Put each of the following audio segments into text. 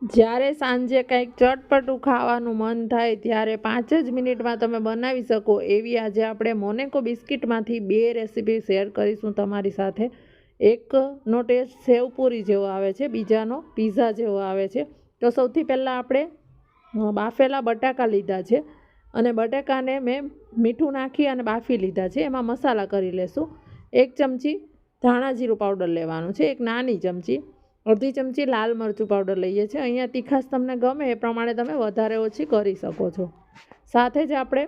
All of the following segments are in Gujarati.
જ્યારે સાંજે કંઈક ચટપટું ખાવાનું મન થાય ત્યારે 5 જ મિનિટમાં તમે બનાવી શકો એવી આજે આપણે મોનેકો બિસ્કિટમાંથી 2 રેસીપી શેર કરીશું તમારી સાથે. એકનો ટેસ્ટ સેવપુરી જેવો આવે છે, બીજાનો પીઝા જેવો આવે છે. તો સૌથી પહેલાં આપણે બાફેલા બટાકા લીધા છે અને બટાકાને મેં મીઠું નાખી અને બાફી લીધા છે. એમાં મસાલા કરી લેશું. 1 ચમચી ધાણા જીરું પાવડર લેવાનું છે, 1 નાની ચમચી, અડધી ચમચી લાલ મરચું પાવડર લઈએ છીએ. અહીંયા તીખાશ તમને ગમે એ પ્રમાણે તમે વધારે ઓછી કરી શકો છો. સાથે જ આપણે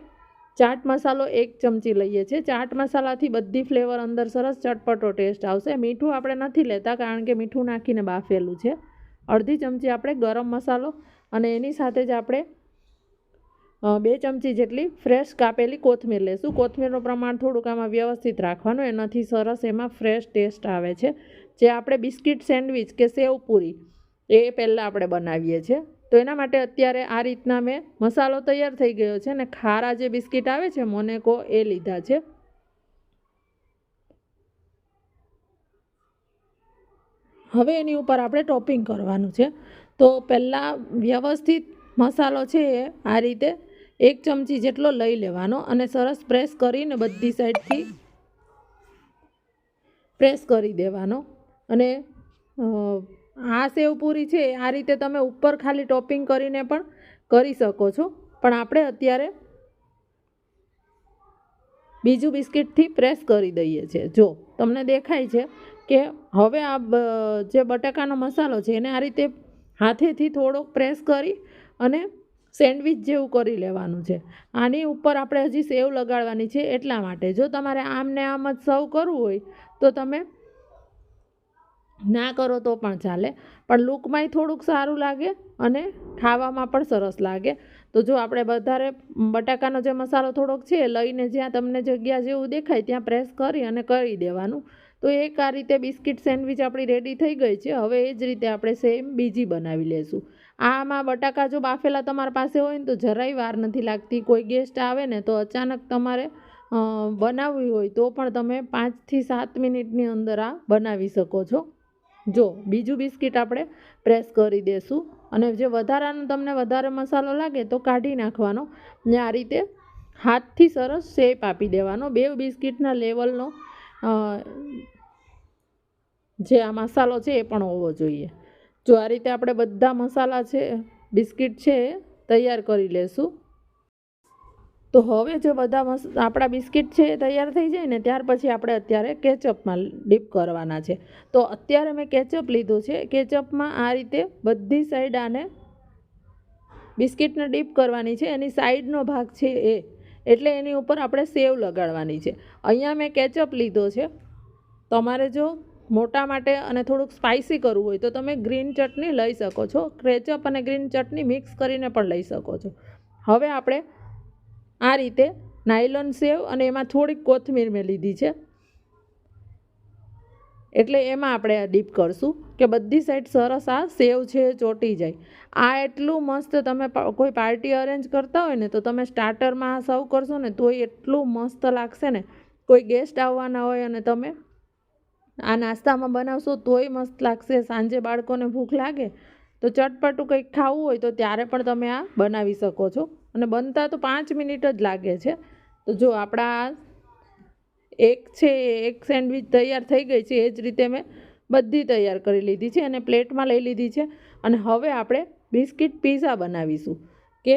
ચાટ મસાલો 1 ચમચી લઈએ છીએ. ચાટ મસાલાથી બધી ફ્લેવર અંદર સરસ ચટપટો ટેસ્ટ આવશે. મીઠું આપણે નથી લેતા કારણ કે મીઠું નાખીને બાફેલું છે. અડધી ચમચી આપણે ગરમ મસાલો અને એની સાથે જ આપણે 2 ચમચી જેટલી ફ્રેશ કાપેલી કોથમીર લેશું. કોથમીરનું પ્રમાણ થોડુંક આમાં વ્યવસ્થિત રાખવાનું, એનાથી સરસ એમાં ફ્રેશ ટેસ્ટ આવે છે. જે આપણે બિસ્કિટ સેન્ડવિચ કે સેવપુરી એ પહેલાં આપણે બનાવીએ છીએ. તો એના માટે અત્યારે આ રીતના મેં મસાલો તૈયાર થઈ ગયો છે અને ખારા જે બિસ્કિટ આવે છે મોનેકો એ લીધા છે. હવે એની ઉપર આપણે ટોપિંગ કરવાનું છે. તો પહેલાં વ્યવસ્થિત મસાલો છે એ આ રીતે 1 ચમચી જેટલો લઈ લેવાનો અને સરસ પ્રેસ કરીને બધી સાઈડથી પ્રેસ કરી દેવાનો. અને આ સેવપુરી છે આ રીતે તમે ઉપર ખાલી ટોપિંગ કરીને પણ કરી શકો છો, પણ આપણે અત્યારે બીજું બિસ્કિટથી પ્રેસ કરી દઈએ છીએ. જો તમને દેખાય છે કે હવે આ જે બટાકાનો મસાલો છે એને આ રીતે હાથેથી થોડોક પ્રેસ કરી અને સેન્ડવિચ જેવું કરી લેવાનું છે. આની ઉપર આપણે હજી સેવ લગાડવાની છે એટલા માટે. જો તમારે આમ ને આમ જ સર્વ કરવું હોય તો તમે ના કરો તો પણ ચાલે, પણ લુકમાંય થોડુંક સારું લાગે અને ખાવામાં પણ સરસ લાગે. તો જો આપણે વધારે બટાકાનો જે મસાલો થોડોક છે લઈને જ્યાં તમને જગ્યા જેવું દેખાય ત્યાં પ્રેસ કરી અને કરી દેવાનું. તો એક આ રીતે બિસ્કિટ સેન્ડવિચ આપણી રેડી થઈ ગઈ છે. હવે એ જ રીતે આપણે સેમ બીજી બનાવી લઈશું. આમાં બટાકા જો બાફેલા તમારી પાસે હોય ને તો જરાય વાર નથી લાગતી. કોઈ ગેસ્ટ આવે ને તો અચાનક તમારે બનાવવી હોય તો પણ તમે 5 થી 7 મિનિટની અંદર આ બનાવી શકો છો. જો બીજું બિસ્કિટ આપણે પ્રેસ કરી દેશું અને જે વધારાનો તમને વધારે મસાલો લાગે તો કાઢી નાખવાનો ને આ રીતે હાથથી સરસ શેપ આપી દેવાનો. 2 બિસ્કિટના લેવલનો જે આ મસાલો છે એ પણ હોવો જોઈએ. જો આ રીતે આપણે બધા મસાલા છે બિસ્કિટ છે એ તૈયાર કરી લેશું. તો હવે જો બધા આપણા બિસ્કિટ છે એ તૈયાર થઈ જાય ને ત્યાર પછી આપણે અત્યારે કેચઅપમાં ડીપ કરવાના છે. તો અત્યારે મેં કેચઅપ લીધું છે. કેચઅપમાં આ રીતે બધી સાઈડ આને બિસ્કિટને ડીપ કરવાની છે. એની સાઈડનો ભાગ છે એ, એટલે એની ઉપર આપણે સેવ લગાડવાની છે. અહીંયા મેં કેચઅપ લીધો છે. તમારે જો મોટા માટે અને થોડુંક સ્પાઇસી કરવું હોય તો તમે ગ્રીન ચટણી લઈ શકો છો. કેચઅપ અને ગ્રીન ચટણી મિક્સ કરીને પણ લઈ શકો છો. હવે આપણે આ રીતે નાયલોન સેવ અને એમાં થોડીક કોથમીર મેં લીધી છે એટલે એમાં આપણે આ ડીપ કરશું કે બધી સાઈડ સરસ આ સેવ છે ચોંટી જાય. આ એટલું મસ્ત તમે કોઈ પાર્ટી અરેન્જ કરતા હોય ને તો તમે સ્ટાર્ટરમાં સર્વ કરશો ને તોય એટલું મસ્ત લાગશે ને. કોઈ ગેસ્ટ આવવાના હોય અને તમે આ નાસ્તામાં બનાવશો તોય મસ્ત લાગશે. સાંજે બાળકોને ભૂખ લાગે તો ચટપટું કંઈક ખાવું હોય તો ત્યારે પણ તમે આ બનાવી શકો છો અને બનતા તો 5 મિનિટ જ લાગે છે. તો જો આપણા એક છે એક સેન્ડવિચ તૈયાર થઈ ગઈ છે. એ જ રીતે મેં બધી તૈયાર કરી લીધી છે અને પ્લેટમાં લઈ લીધી છે. અને હવે આપણે બિસ્કિટ પીઝા બનાવીશું કે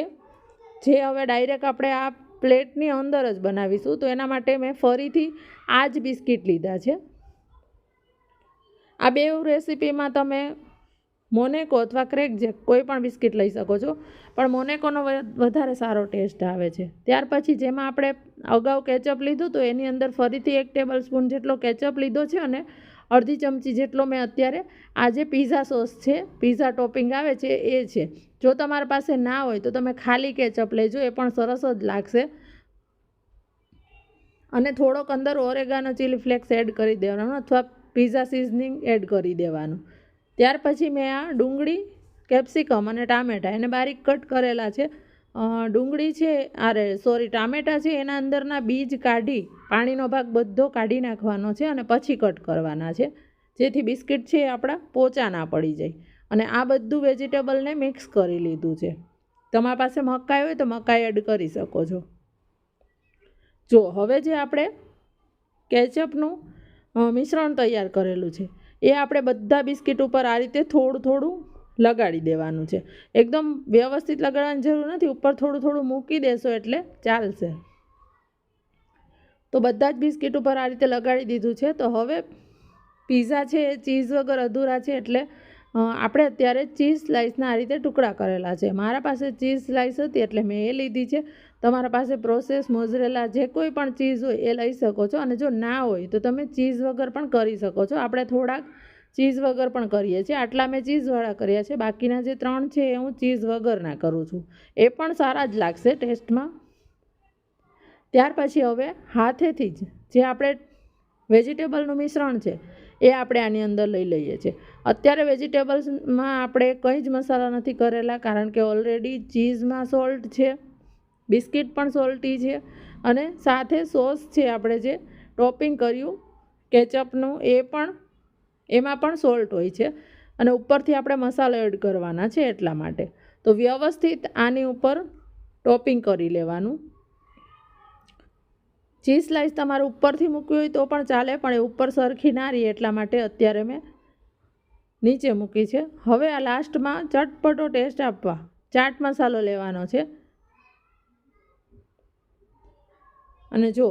જે હવે ડાયરેક્ટ આપણે આ પ્લેટની અંદર જ બનાવીશું. તો એના માટે મેં ફરીથી આ જ બિસ્કિટ લીધા છે. આ 2 રેસીપીમાં તમે મોનેકો અથવા ક્રેકજેક કોઈ પણ બિસ્કિટ લઈ શકો છો, પણ મોનેકોનો વધારે સારો ટેસ્ટ આવે છે. ત્યાર પછી જેમાં આપણે અગાઉ કેચઅપ લીધું તો એની અંદર ફરીથી 1 ટેબલ સ્પૂન જેટલો કેચઅપ લીધો છે અને અડધી ચમચી જેટલો મેં અત્યારે આ જે પીઝા સોસ છે, પીઝા ટોપિંગ આવે છે એ છે. જો તમારી પાસે ના હોય તો તમે ખાલી કેચઅપ લેજો, એ પણ સરસ જ લાગશે. અને થોડોક અંદર ઓરેગાનો ચીલી ફ્લેક્સ એડ કરી દેવાનો અથવા પીઝા સિઝનિંગ એડ કરી દેવાનું. ત્યાર પછી મેં આ ડુંગળી, કેપ્સિકમ અને ટામેટાં એને બારીક કટ કરેલા છે. ડુંગળી છે ટામેટાં છે એના અંદરના બીજ કાઢી પાણીનો ભાગ બધો કાઢી નાખવાનો છે અને પછી કટ કરવાના છે, જેથી બિસ્કિટ છે એ આપણા પોચા ના પડી જાય. અને આ બધું વેજીટેબલને મિક્સ કરી લીધું છે. તમારા પાસે મકાઈ હોય તો મકાઈ એડ કરી શકો છો. જો હવે જે આપણે કેચઅપનું મિશ્રણ તૈયાર કરેલું છે એ આપણે બધા બિસ્કિટ ઉપર આ રીતે થોડું થોડું લગાડી દેવાનું છે. એકદમ વ્યવસ્થિત લગાડવાની જરૂર નથી, ઉપર થોડું થોડું મૂકી દેશો એટલે ચાલશે. તો બધા જ બિસ્કિટ ઉપર આ રીતે લગાડી દીધું છે. તો હવે પીઝા છે એ ચીઝ વગર અધૂરા છે, એટલે આપણે અત્યારે ચીઝ સ્લાઇસના આ રીતે ટુકડા કરેલા છે. મારા પાસે ચીઝ સ્લાઇસ હતી એટલે મેં એ લીધી છે. તમારા પાસે પ્રોસેસ મોઝરેલા જે કોઈ પણ ચીઝ હોય એ લઈ શકો છો, અને જો ના હોય તો તમે ચીઝ વગર પણ કરી શકો છો. આપણે થોડાક ચીઝ વગર પણ કરીએ છીએ. આટલા મેં ચીઝવાળા કર્યા છે, બાકીના જે 3 છે એ હું ચીઝ વગરના કરું છું. એ પણ સારા જ લાગશે ટેસ્ટમાં. ત્યાર પછી હવે હાથેથી જ જે આપણે વેજીટેબલનું મિશ્રણ છે એ આપણે આની અંદર લઈ લઈએ છીએ. અત્યારે વેજીટેબલ્સમાં આપણે કંઈ જ મસાલા નથી કરેલા, કારણ કે ઓલરેડી ચીઝમાં સોલ્ટ છે, બિસ્કિટ પણ સોલ્ટી છે, અને સાથે સોસ છે આપણે જે ટોપિંગ કર્યું કેચઅપનું એ પણ, એમાં પણ સોલ્ટ હોય છે, અને ઉપરથી આપણે મસાલો એડ કરવાના છે એટલા માટે. તો વ્યવસ્થિત આની ઉપર ટોપિંગ કરી લેવાનું. ચીઝ સ્લાઇસ તમારે ઉપરથી મૂકવી હોય તો પણ ચાલે, પણ એ ઉપર સરખી ના રહે એટલા માટે અત્યારે મેં નીચે મૂકી છે. હવે આ લાસ્ટમાં ચટપટો ટેસ્ટ આપવા ચાટ મસાલો લેવાનો છે. અને જો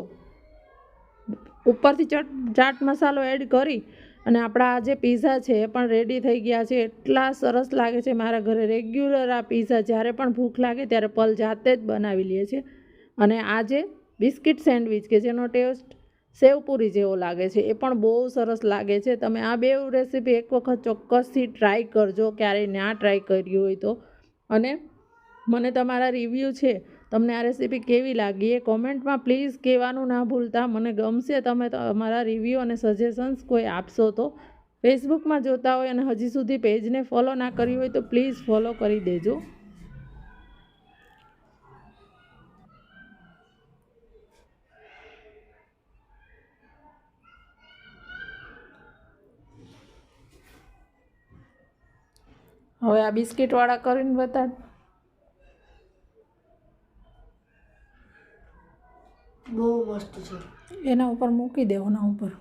ઉપરથી ચાટ મસાલો એડ કરી અને આપણા આ જે પીઝા છે એ પણ રેડી થઈ ગયા છે. એટલા સરસ લાગે છે. મારા ઘરે રેગ્યુલર આ પીઝા જ્યારે પણ ભૂખ લાગે ત્યારે પલ જાતે જ બનાવી લે છે. અને આ જે બિસ્કિટ સેન્ડવિચ કે જેનો ટેસ્ટ સેવપુરી જેવો લાગે છે એ પણ બહુ સરસ લાગે છે. તમે આ બે રેસીપી એક વખત ચોક્કસથી ટ્રાય કરજો, ક્યારેય ના ટ્રાય કરી હોય તો. અને મને તમારા રિવ્યૂ છે, તમને આ રેસીપી કેવી લાગી એ કોમેન્ટમાં પ્લીઝ કહેવાનું ના ભૂલતા. મને ગમશે તમે તમારા રિવ્યૂ અને સજેશન્સ કોઈ આપશો તો. ફેસબુકમાં જોતા હોય અને હજી સુધી પેજને ફોલો ના કર્યું હોય તો પ્લીઝ ફોલો કરી દેજો. હવે આ બિસ્કિટવાળા કરીને બતાડ. બહુ મસ્ત છે. એના ઉપર મૂકી દેવાના ઉપર.